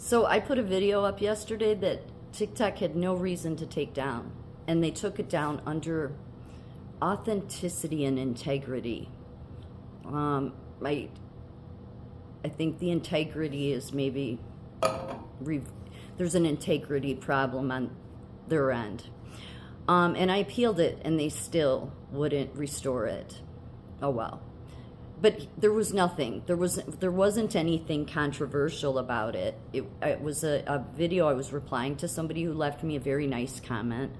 So I put a video up yesterday that TikTok had no reason to take down, and they took it down under authenticity and integrity. I think the integrity is maybe there's an integrity problem on their end, and I appealed it, and they still wouldn't restore it. Oh well. But there was nothing. There wasn't anything controversial about it. It was a video. I was replying to somebody who left me a very nice comment.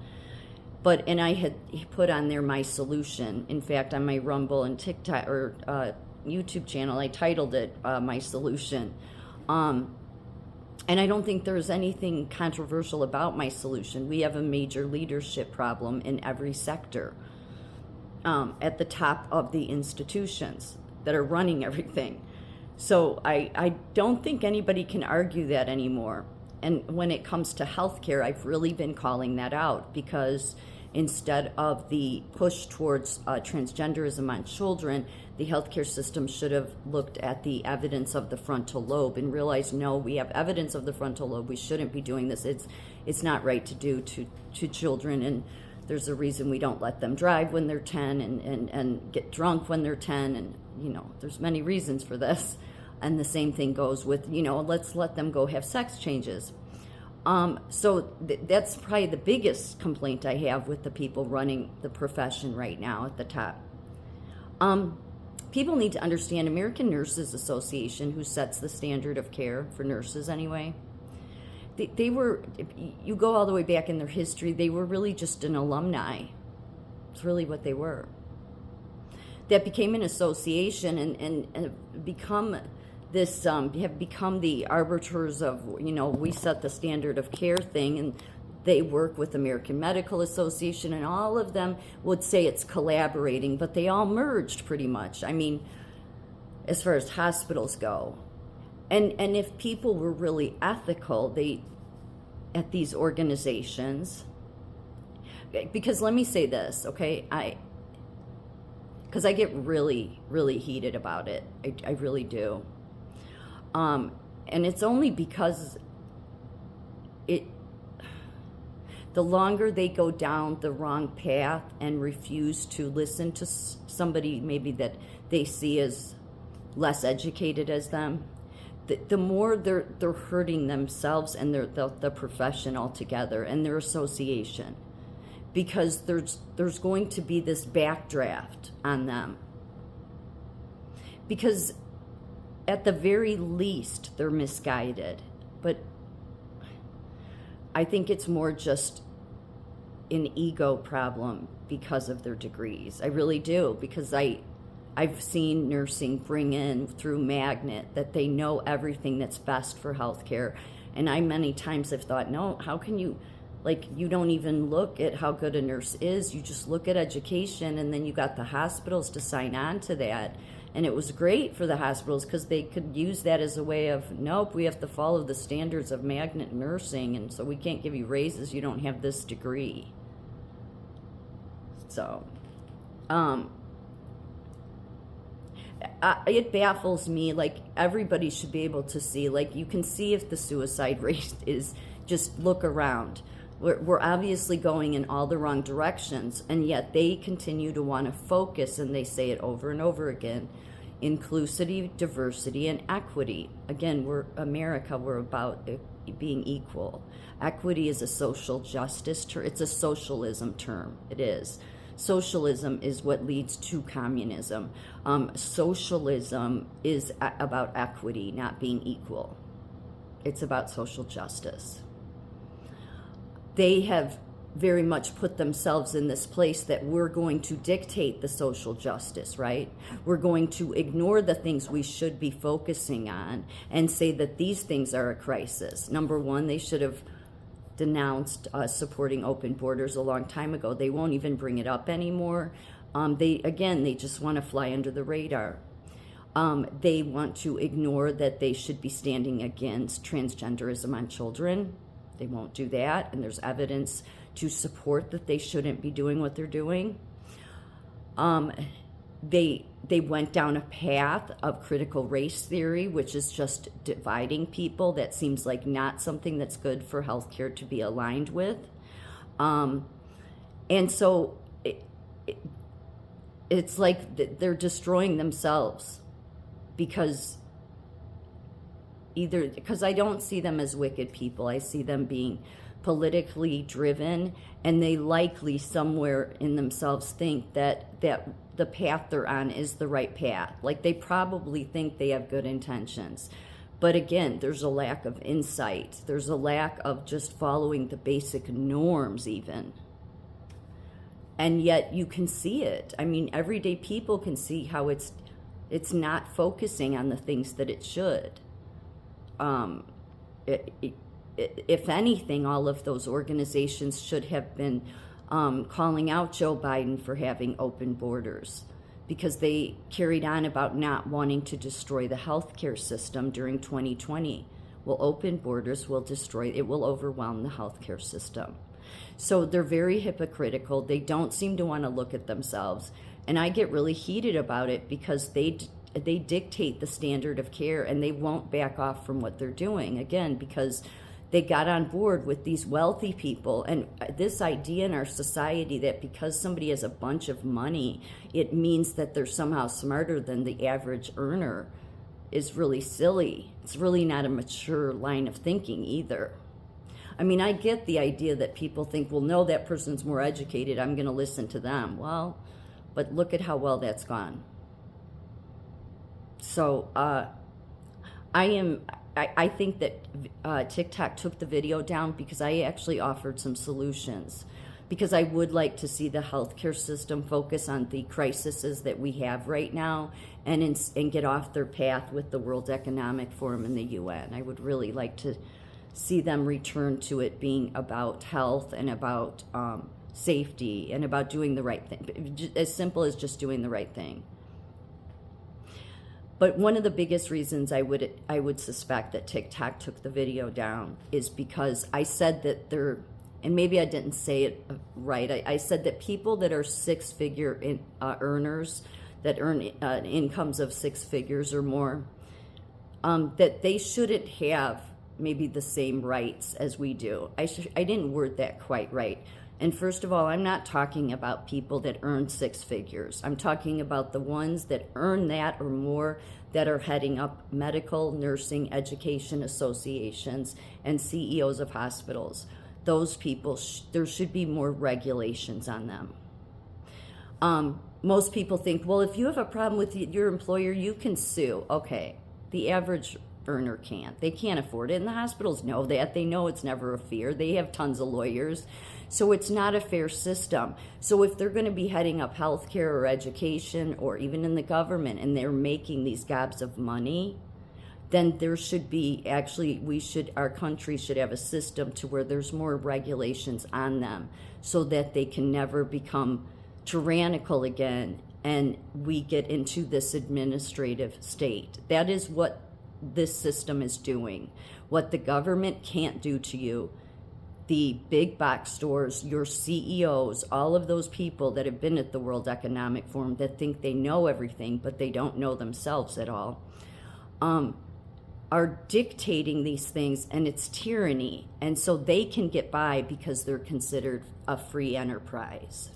And I had put on there my solution. In fact, on my Rumble and TikTok or YouTube channel, I titled it "My Solution." And I don't think there's anything controversial about my solution. We have a major leadership problem in every sector, at the top of the institutions that are running everything. So I don't think anybody can argue that anymore. And when it comes to healthcare, I've really been calling that out, because instead of the push towards transgenderism on children, the healthcare system should have looked at the evidence of the frontal lobe and realized, no, we have evidence of the frontal lobe. We shouldn't be doing this. It's not right to do to children. And there's a reason we don't let them drive when they're 10 and get drunk when they're 10. And, there's many reasons for this. And the same thing goes with, let's let them go have sex changes. So that's probably the biggest complaint I have with the people running the profession right now at the top. People need to understand American Nurses Association, who sets the standard of care for nurses anyway. They were, you go all the way back in their history, they were really just an alumni. It's really what they were. That became an association and become this, have become the arbiters of, we set the standard of care thing, and they work with American Medical Association, and all of them would say it's collaborating, but they all merged pretty much. I mean, as far as hospitals go. And if people were really ethical, at these organizations, because let me say this, okay, because I get really, really heated about it. I really do. And it's only because the longer they go down the wrong path and refuse to listen to somebody maybe that they see as less educated as them, the more they're hurting themselves and the profession altogether and their association, because there's going to be this backdraft on them, because at the very least they're misguided. But I think it's more just an ego problem because of their degrees. I really do, because I've seen nursing bring in through Magnet that they know everything that's best for healthcare. And I many times have thought, no, how can you, you don't even look at how good a nurse is. You just look at education, and then you got the hospitals to sign on to that. And it was great for the hospitals because they could use that as a way of, nope, we have to follow the standards of Magnet nursing, and so we can't give you raises. You don't have this degree. So, it baffles me. Everybody should be able to see, you can see if the suicide rate is, just look around. We're obviously going in all the wrong directions, and yet they continue to want to focus, and they say it over and over again, inclusivity, diversity, and equity. Again, we're America, we're about being equal. Equity is a social justice term. It's a socialism term. It is. Socialism is what leads to communism. Socialism is about equity, not being equal. It's about social justice. They have very much put themselves in this place that we're going to dictate the social justice, right? We're going to ignore the things we should be focusing on and say that these things are a crisis. Number one, they should have denounced supporting open borders a long time ago. They won't even bring it up anymore. They just want to fly under the radar. They want to ignore that they should be standing against transgenderism on children. They won't do that, and there's evidence to support that they shouldn't be doing what they're doing. they went down a path of critical race theory, which is just dividing people. That seems like not something that's good for healthcare to be aligned with. And so it's like they're destroying themselves because I don't see them as wicked people. I see them being politically driven, and they likely somewhere in themselves think that the path they're on is the right path. Like, they probably think they have good intentions. But again, there's a lack of insight. There's a lack of just following the basic norms even. And yet you can see it. I mean, everyday people can see how it's not focusing on the things that it should. If anything, all of those organizations should have been calling out Joe Biden for having open borders, because they carried on about not wanting to destroy the healthcare system during 2020. Well, open borders will overwhelm the healthcare system. So they're very hypocritical. They don't seem to want to look at themselves. And I get really heated about it because they dictate the standard of care, and they won't back off from what they're doing, again, because they got on board with these wealthy people. And this idea in our society that because somebody has a bunch of money, it means that they're somehow smarter than the average earner is really silly. It's really not a mature line of thinking either. I mean, I get the idea that people think, well, no, that person's more educated, I'm going to listen to them. Well, but look at how well that's gone. So I think that TikTok took the video down because I actually offered some solutions, because I would like to see the healthcare system focus on the crises that we have right now and get off their path with the World Economic Forum and the UN. I would really like to see them return to it being about health and about safety and about doing the right thing, as simple as just doing the right thing. But one of the biggest reasons I would suspect that TikTok took the video down is because I said that and maybe I didn't say it right, I said that people that are six-figure earners, that earn incomes of six figures or more, that they shouldn't have maybe the same rights as we do. I didn't word that quite right. And first of all, I'm not talking about people that earn six figures. I'm talking about the ones that earn that or more, that are heading up medical, nursing, education associations, and CEOs of hospitals. Those people, there should be more regulations on them. Most people think, well, if you have a problem with your employer, you can sue. Okay, the average earner can't. They can't afford it, and the hospitals know that. They know it's never a fear. They have tons of lawyers. So it's not a fair system. So if they're going to be heading up healthcare or education or even in the government, and they're making these gobs of money, then there should be, our country should have a system to where there's more regulations on them so that they can never become tyrannical again and we get into this administrative state. That is what this system is doing. What the government can't do to you, the big box stores, your CEOs, all of those people that have been at the World Economic Forum that think they know everything, but they don't know themselves at all, are dictating these things, and it's tyranny. And so they can get by because they're considered a free enterprise.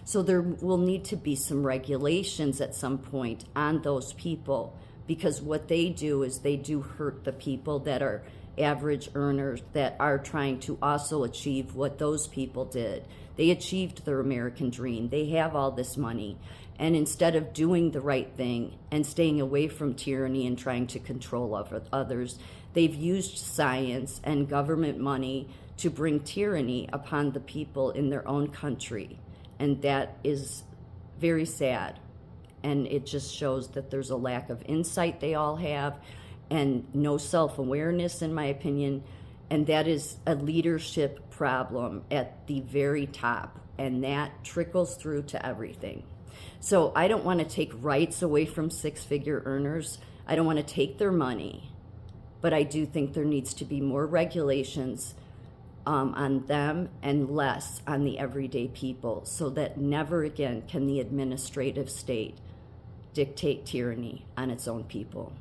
So there will need to be some regulations at some point on those people, because what they do is they do hurt the people that are average earners that are trying to also achieve what those people did. They achieved their American dream. They have all this money. And instead of doing the right thing and staying away from tyranny and trying to control others, they've used science and government money to bring tyranny upon the people in their own country. And that is very sad. And it just shows that there's a lack of insight they all have and no self-awareness, in my opinion. And that is a leadership problem at the very top. And that trickles through to everything. So I don't want to take rights away from six-figure earners. I don't want to take their money. But I do think there needs to be more regulations on them and less on the everyday people, so that never again can the administrative state dictate tyranny on its own people.